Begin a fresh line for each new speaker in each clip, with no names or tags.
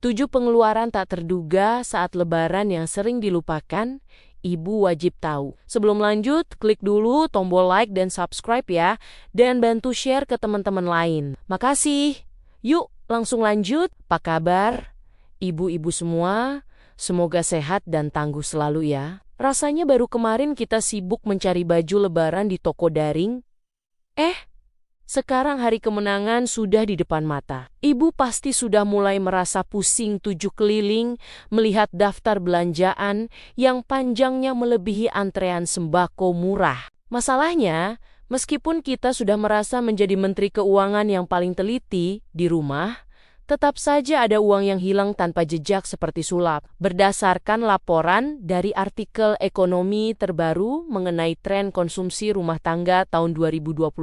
7 pengeluaran tak terduga saat Lebaran yang sering dilupakan, Ibu wajib tahu. Sebelum lanjut, klik dulu tombol like dan subscribe ya, dan bantu share ke teman-teman lain. Makasih. Yuk, langsung lanjut. Apa kabar? Ibu-ibu semua, semoga sehat dan tangguh selalu ya. Rasanya baru kemarin kita sibuk mencari baju Lebaran di toko daring. Sekarang hari kemenangan sudah di depan mata. Ibu pasti sudah mulai merasa pusing 7 keliling melihat daftar belanjaan yang panjangnya melebihi antrean sembako murah. Masalahnya, meskipun kita sudah merasa menjadi menteri keuangan yang paling teliti di rumah, tetap saja ada uang yang hilang tanpa jejak seperti sulap. Berdasarkan laporan dari artikel ekonomi terbaru mengenai tren konsumsi rumah tangga tahun 2026,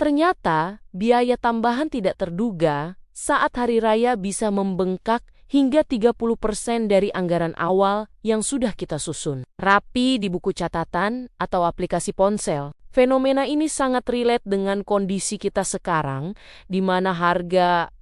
ternyata biaya tambahan tidak terduga saat hari raya bisa membengkak hingga 30% dari anggaran awal yang sudah kita susun. Rapi di buku catatan atau aplikasi ponsel. Fenomena ini sangat relate dengan kondisi kita sekarang, di mana harga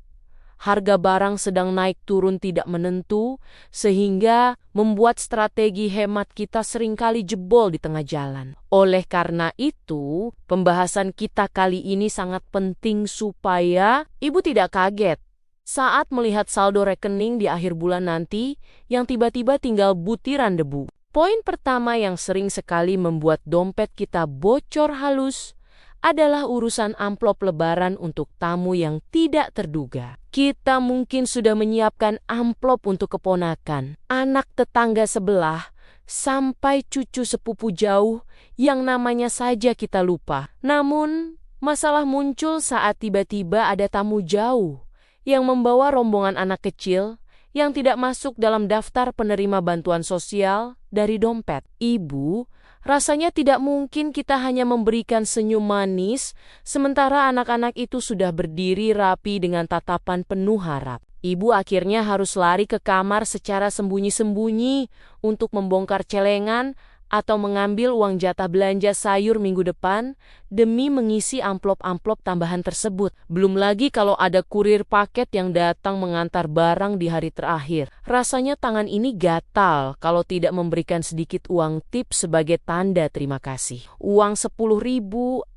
barang sedang naik turun tidak menentu, sehingga membuat strategi hemat kita seringkali jebol di tengah jalan. Oleh karena itu, pembahasan kita kali ini sangat penting supaya Ibu tidak kaget saat melihat saldo rekening di akhir bulan nanti yang tiba-tiba tinggal butiran debu. Poin pertama yang sering sekali membuat dompet kita bocor halus adalah urusan amplop Lebaran untuk tamu yang tidak terduga. Kita mungkin sudah menyiapkan amplop untuk keponakan, anak tetangga sebelah, sampai cucu sepupu jauh yang namanya saja kita lupa. Namun, masalah muncul saat tiba-tiba ada tamu jauh yang membawa rombongan anak kecil yang tidak masuk dalam daftar penerima bantuan sosial dari dompet. Ibu, rasanya tidak mungkin kita hanya memberikan senyum manis, sementara anak-anak itu sudah berdiri rapi dengan tatapan penuh harap. Ibu akhirnya harus lari ke kamar secara sembunyi-sembunyi untuk membongkar celengan atau mengambil uang jatah belanja sayur minggu depan demi mengisi amplop-amplop tambahan tersebut. Belum lagi kalau ada kurir paket yang datang mengantar barang di hari terakhir. Rasanya tangan ini gatal kalau tidak memberikan sedikit uang tip sebagai tanda terima kasih. Uang 10.000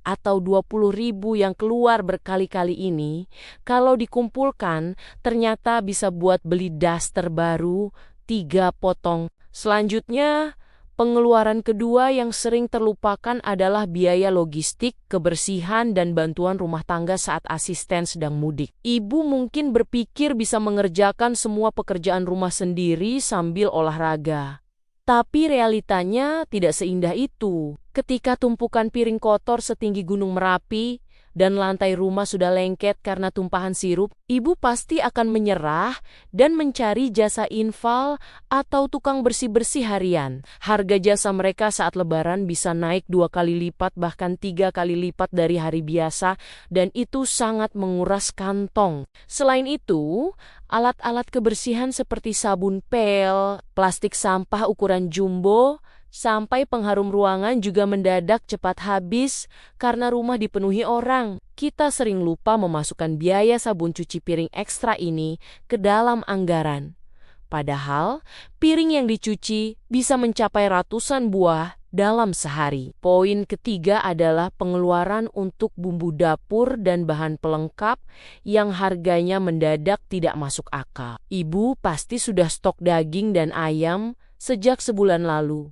atau 20.000 yang keluar berkali-kali ini, kalau dikumpulkan ternyata bisa buat beli daster baru 3 potong. Selanjutnya, pengeluaran kedua yang sering terlupakan adalah biaya logistik, kebersihan, dan bantuan rumah tangga saat asisten sedang mudik. Ibu mungkin berpikir bisa mengerjakan semua pekerjaan rumah sendiri sambil olahraga. Tapi realitanya tidak seindah itu. Ketika tumpukan piring kotor setinggi Gunung Merapi dan lantai rumah sudah lengket karena tumpahan sirup, ibu pasti akan menyerah dan mencari jasa infal atau tukang bersih-bersih harian. Harga jasa mereka saat Lebaran bisa naik 2 kali lipat bahkan 3 kali lipat dari hari biasa, dan itu sangat menguras kantong. Selain itu, alat-alat kebersihan seperti sabun pel, plastik sampah ukuran jumbo, sampai pengharum ruangan juga mendadak cepat habis karena rumah dipenuhi orang. Kita sering lupa memasukkan biaya sabun cuci piring ekstra ini ke dalam anggaran. Padahal, piring yang dicuci bisa mencapai ratusan buah dalam sehari. Poin ketiga adalah pengeluaran untuk bumbu dapur dan bahan pelengkap yang harganya mendadak tidak masuk akal. Ibu pasti sudah stok daging dan ayam sejak sebulan lalu.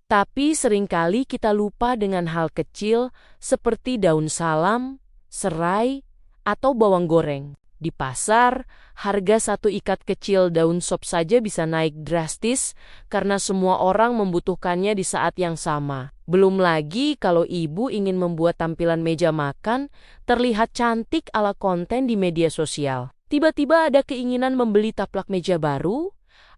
Tapi seringkali kita lupa dengan hal kecil seperti daun salam, serai, atau bawang goreng. Di pasar, harga satu ikat kecil daun sop saja bisa naik drastis karena semua orang membutuhkannya di saat yang sama. Belum lagi kalau ibu ingin membuat tampilan meja makan terlihat cantik ala konten di media sosial. Tiba-tiba ada keinginan membeli taplak meja baru,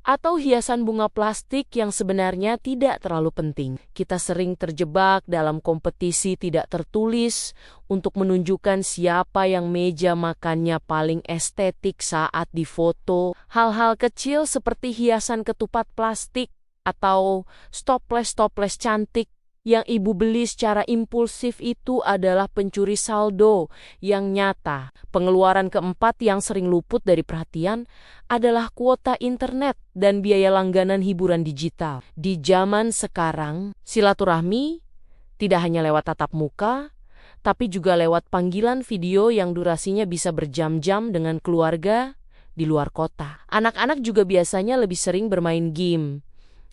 atau hiasan bunga plastik yang sebenarnya tidak terlalu penting. Kita sering terjebak dalam kompetisi tidak tertulis untuk menunjukkan siapa yang meja makannya paling estetik saat difoto. Hal-hal kecil seperti hiasan ketupat plastik atau toples-toples cantik Yang ibu beli secara impulsif itu adalah pencuri saldo yang nyata. Pengeluaran keempat yang sering luput dari perhatian adalah kuota internet dan biaya langganan hiburan digital. Di zaman sekarang, silaturahmi tidak hanya lewat tatap muka, tapi juga lewat panggilan video yang durasinya bisa berjam-jam dengan keluarga di luar kota. Anak-anak juga biasanya lebih sering bermain game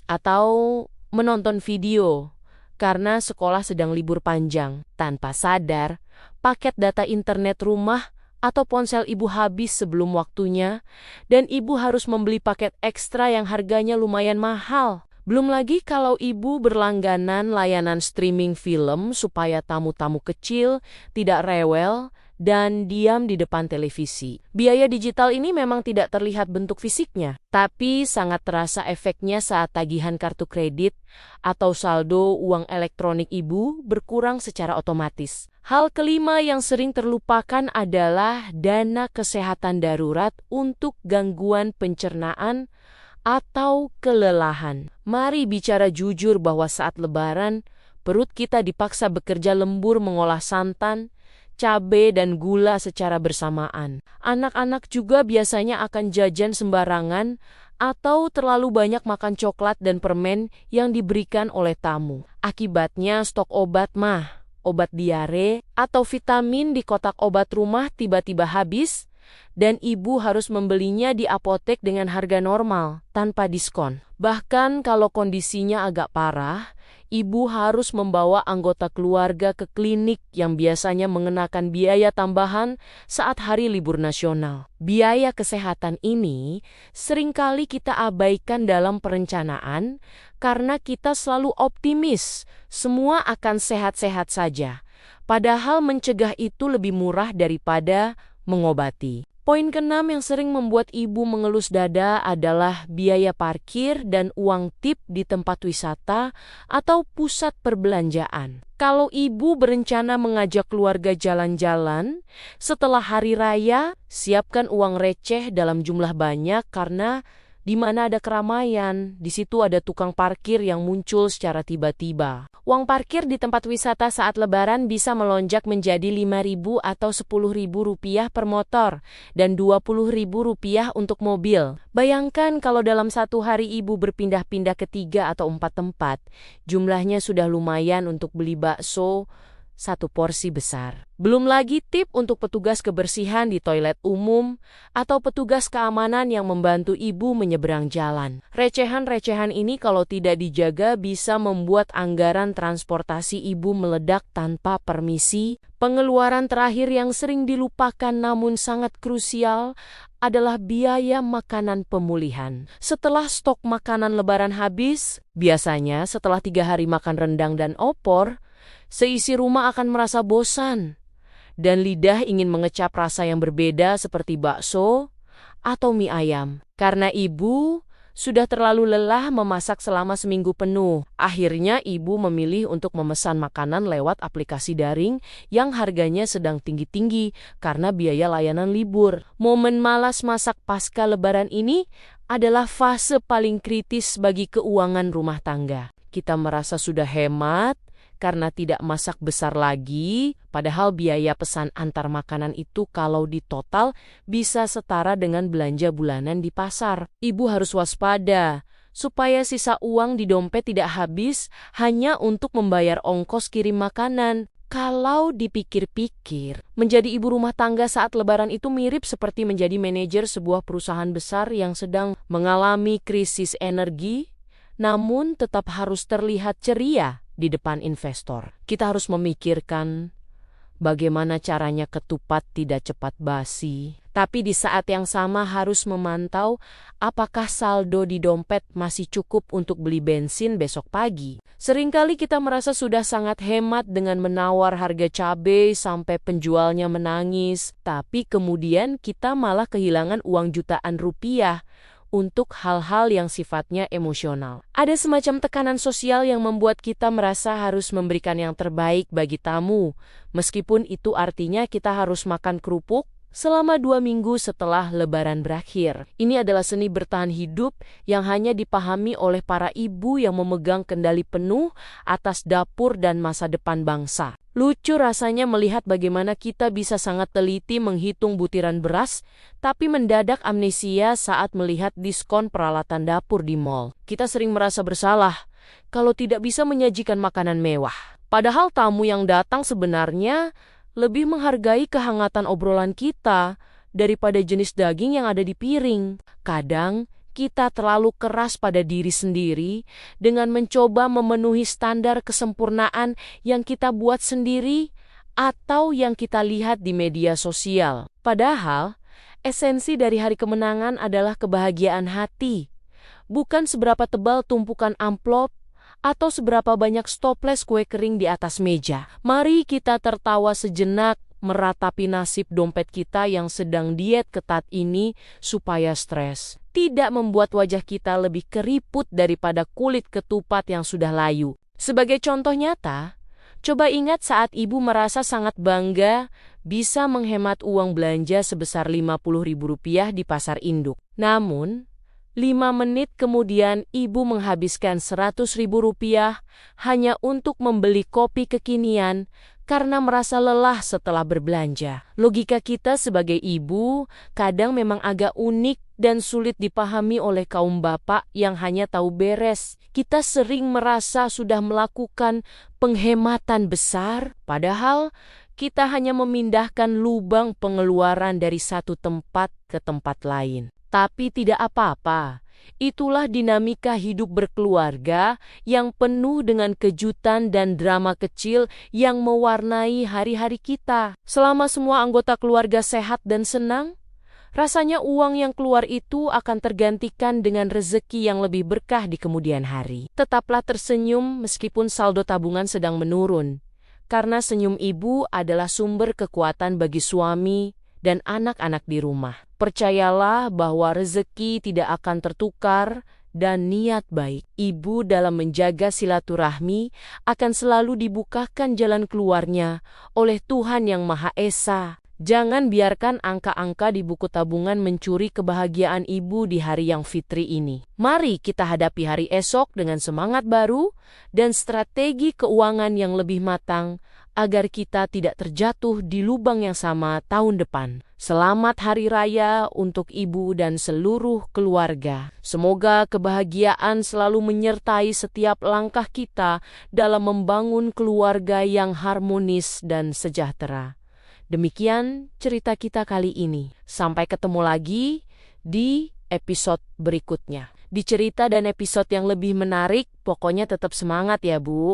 atau menonton video karena sekolah sedang libur panjang. Tanpa sadar, paket data internet rumah atau ponsel ibu habis sebelum waktunya, dan ibu harus membeli paket ekstra yang harganya lumayan mahal. Belum lagi kalau ibu berlangganan layanan streaming film supaya tamu-tamu kecil tidak rewel dan diam di depan televisi. Biaya digital ini memang tidak terlihat bentuk fisiknya, tapi sangat terasa efeknya saat tagihan kartu kredit atau saldo uang elektronik ibu berkurang secara otomatis. Hal kelima yang sering terlupakan adalah dana kesehatan darurat untuk gangguan pencernaan atau kelelahan. Mari bicara jujur bahwa saat Lebaran, perut kita dipaksa bekerja lembur mengolah santan, cabai, dan gula secara bersamaan. Anak-anak juga biasanya akan jajan sembarangan atau terlalu banyak makan coklat dan permen yang diberikan oleh tamu. Akibatnya stok obat diare, atau vitamin di kotak obat rumah tiba-tiba habis, dan ibu harus membelinya di apotek dengan harga normal, tanpa diskon. Bahkan kalau kondisinya agak parah, ibu harus membawa anggota keluarga ke klinik yang biasanya mengenakan biaya tambahan saat hari libur nasional. Biaya kesehatan ini seringkali kita abaikan dalam perencanaan karena kita selalu optimis semua akan sehat-sehat saja. Padahal mencegah itu lebih murah daripada mengobati. Poin keenam yang sering membuat ibu mengelus dada adalah biaya parkir dan uang tip di tempat wisata atau pusat perbelanjaan. Kalau ibu berencana mengajak keluarga jalan-jalan setelah hari raya, siapkan uang receh dalam jumlah banyak karena di mana ada keramaian, di situ ada tukang parkir yang muncul secara tiba-tiba. Uang parkir di tempat wisata saat Lebaran bisa melonjak menjadi Rp5.000 atau Rp10.000 per motor dan Rp20.000 untuk mobil. Bayangkan kalau dalam satu hari ibu berpindah-pindah ke 3 atau 4 tempat, jumlahnya sudah lumayan untuk beli bakso satu porsi besar. Belum lagi tip untuk petugas kebersihan di toilet umum atau petugas keamanan yang membantu ibu menyeberang jalan. Recehan-recehan ini kalau tidak dijaga bisa membuat anggaran transportasi ibu meledak tanpa permisi. Pengeluaran terakhir yang sering dilupakan namun sangat krusial adalah biaya makanan pemulihan. Setelah stok makanan Lebaran habis, biasanya setelah 3 hari makan rendang dan opor, seisi rumah akan merasa bosan, dan lidah ingin mengecap rasa yang berbeda seperti bakso atau mie ayam. Karena ibu sudah terlalu lelah memasak selama seminggu penuh, akhirnya ibu memilih untuk memesan makanan lewat aplikasi daring yang harganya sedang tinggi-tinggi karena biaya layanan libur. Momen malas masak pasca Lebaran ini adalah fase paling kritis bagi keuangan rumah tangga. Kita merasa sudah hemat karena tidak masak besar lagi, padahal biaya pesan antar makanan itu kalau ditotal bisa setara dengan belanja bulanan di pasar. Ibu harus waspada supaya sisa uang di dompet tidak habis hanya untuk membayar ongkos kirim makanan. Kalau dipikir-pikir, menjadi ibu rumah tangga saat Lebaran itu mirip seperti menjadi manajer sebuah perusahaan besar yang sedang mengalami krisis energi, namun tetap harus terlihat ceria di depan investor. Kita harus memikirkan bagaimana caranya ketupat tidak cepat basi, tapi di saat yang sama harus memantau apakah saldo di dompet masih cukup untuk beli bensin besok pagi. Seringkali kita merasa sudah sangat hemat dengan menawar harga cabai sampai penjualnya menangis, tapi kemudian kita malah kehilangan uang jutaan rupiah untuk hal-hal yang sifatnya emosional. Ada semacam tekanan sosial yang membuat kita merasa harus memberikan yang terbaik bagi tamu, meskipun itu artinya kita harus makan kerupuk selama 2 minggu setelah Lebaran berakhir. Ini adalah seni bertahan hidup yang hanya dipahami oleh para ibu yang memegang kendali penuh atas dapur dan masa depan bangsa. Lucu rasanya melihat bagaimana kita bisa sangat teliti menghitung butiran beras, tapi mendadak amnesia saat melihat diskon peralatan dapur di mall. Kita sering merasa bersalah kalau tidak bisa menyajikan makanan mewah. Padahal tamu yang datang sebenarnya lebih menghargai kehangatan obrolan kita daripada jenis daging yang ada di piring. Kadang kita terlalu keras pada diri sendiri dengan mencoba memenuhi standar kesempurnaan yang kita buat sendiri atau yang kita lihat di media sosial. Padahal, esensi dari hari kemenangan adalah kebahagiaan hati, bukan seberapa tebal tumpukan amplop atau seberapa banyak stoples kue kering di atas meja. Mari kita tertawa sejenak meratapi nasib dompet kita yang sedang diet ketat ini supaya stres tidak membuat wajah kita lebih keriput daripada kulit ketupat yang sudah layu. Sebagai contoh nyata, coba ingat saat ibu merasa sangat bangga bisa menghemat uang belanja sebesar Rp50.000 di pasar induk. Namun, 5 menit kemudian ibu menghabiskan Rp100.000 hanya untuk membeli kopi kekinian karena merasa lelah setelah berbelanja. Logika kita sebagai ibu kadang memang agak unik dan sulit dipahami oleh kaum bapak yang hanya tahu beres. Kita sering merasa sudah melakukan penghematan besar, padahal kita hanya memindahkan lubang pengeluaran dari satu tempat ke tempat lain. Tapi tidak apa-apa. Itulah dinamika hidup berkeluarga yang penuh dengan kejutan dan drama kecil yang mewarnai hari-hari kita. Selama semua anggota keluarga sehat dan senang, rasanya uang yang keluar itu akan tergantikan dengan rezeki yang lebih berkah di kemudian hari. Tetaplah tersenyum meskipun saldo tabungan sedang menurun, karena senyum ibu adalah sumber kekuatan bagi suami dan anak-anak di rumah. Percayalah bahwa rezeki tidak akan tertukar dan niat baik ibu dalam menjaga silaturahmi akan selalu dibukakan jalan keluarnya oleh Tuhan Yang Maha Esa. Jangan biarkan angka-angka di buku tabungan mencuri kebahagiaan ibu di hari yang fitri ini. Mari kita hadapi hari esok dengan semangat baru dan strategi keuangan yang lebih matang agar kita tidak terjatuh di lubang yang sama tahun depan. Selamat Hari Raya untuk ibu dan seluruh keluarga. Semoga kebahagiaan selalu menyertai setiap langkah kita dalam membangun keluarga yang harmonis dan sejahtera. Demikian cerita kita kali ini. Sampai ketemu lagi di episode berikutnya. Di cerita dan episode yang lebih menarik, pokoknya tetap semangat ya Bu.